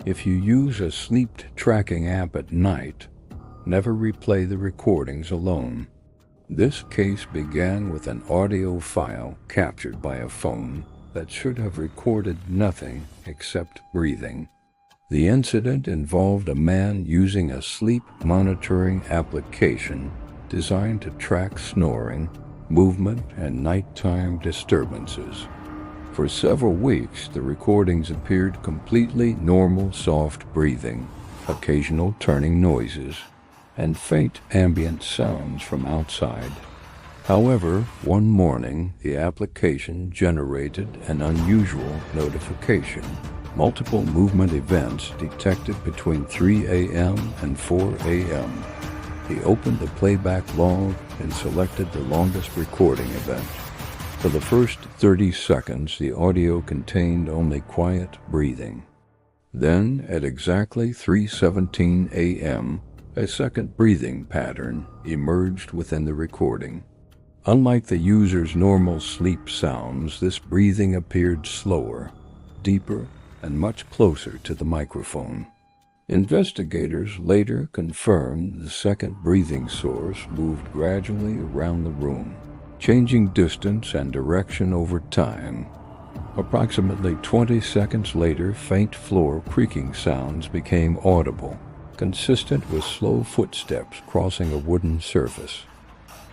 If you use a sleep tracking app at night, never replay the recordings alone. This case began with an audio file captured by a phone that should have recorded nothing except breathing. The incident involved a man using a sleep monitoring application designed to track snoring, movement, and nighttime disturbances. For several weeks, the recordings appeared completely normal soft breathing, occasional turning noises, and faint ambient sounds from outside. However, one morning, the application generated an unusual notification. Multiple movement events detected between 3 a.m. and 4 a.m. He opened the playback log and selected the longest recording event. For the first 30 seconds, the audio contained only quiet breathing. Then, at exactly 3:17 a.m., a second breathing pattern emerged within the recording. Unlike the user's normal sleep sounds, this breathing appeared slower, deeper, and much closer to the microphone. Investigators later confirmed the second breathing source moved gradually around the room, changing distance and direction over time. Approximately 20 seconds later, faint floor creaking sounds became audible, consistent with slow footsteps crossing a wooden surface.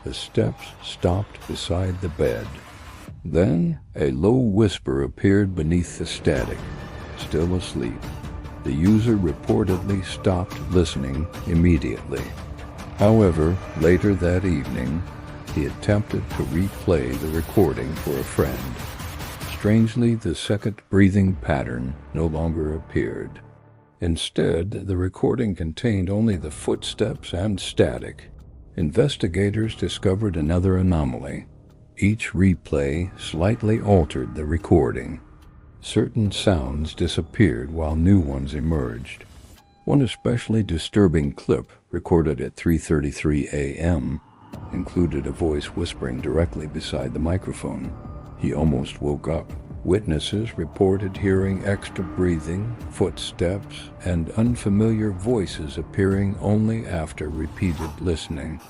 The steps stopped beside the bed. Then, a low whisper appeared beneath the static. Still asleep, the user reportedly stopped listening immediately. However, later that evening, he attempted to replay the recording for a friend. Strangely, the second breathing pattern no longer appeared. Instead, the recording contained only the footsteps and static. Investigators discovered another anomaly. Each replay slightly altered the recording. Certain sounds disappeared while new ones emerged. One especially disturbing clip, recorded at 3:33 a.m., included a voice whispering directly beside the microphone. He almost woke up. Witnesses reported hearing extra breathing, footsteps, and unfamiliar voices appearing only after repeated listening.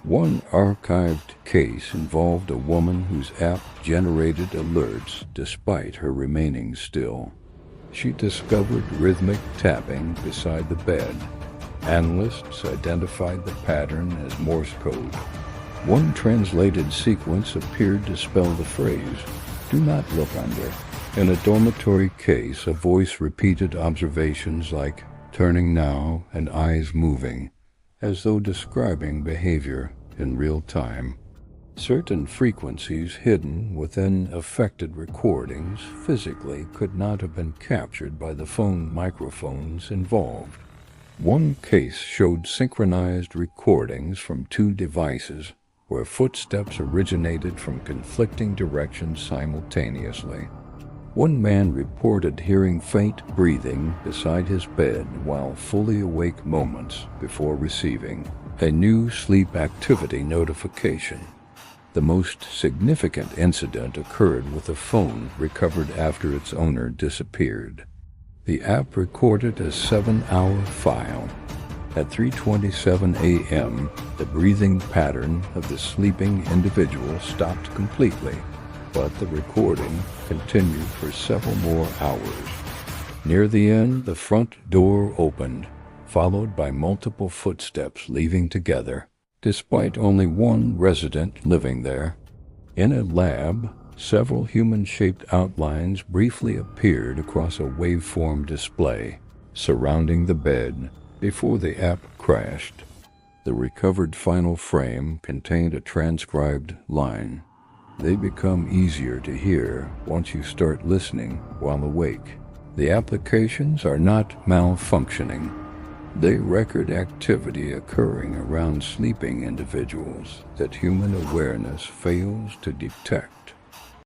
One archived case involved a woman whose app generated alerts despite her remaining still. She discovered rhythmic tapping beside the bed. Analysts identified the pattern as Morse code. One translated sequence appeared to spell the phrase, "Do not look under." In a dormitory case, a voice repeated observations like turning now and eyes moving, as though describing behavior in real time. Certain frequencies hidden within affected recordings physically could not have been captured by the phone microphones involved. One case showed synchronized recordings from two devices where footsteps originated from conflicting directions simultaneously. One man reported hearing faint breathing beside his bed while fully awake moments before receiving a new sleep activity notification. The most significant incident occurred with a phone recovered after its owner disappeared. The app recorded a 7-hour file. At 3:27 a.m., the breathing pattern of the sleeping individual stopped completely, but the recording continued for several more hours. Near the end, the front door opened, followed by multiple footsteps leaving together, despite only one resident living there. In a lab, several human-shaped outlines briefly appeared across a waveform display surrounding the bed before the app crashed. The recovered final frame contained a transcribed line. They become easier to hear once you start listening while awake. The applications are not malfunctioning. They record activity occurring around sleeping individuals that human awareness fails to detect.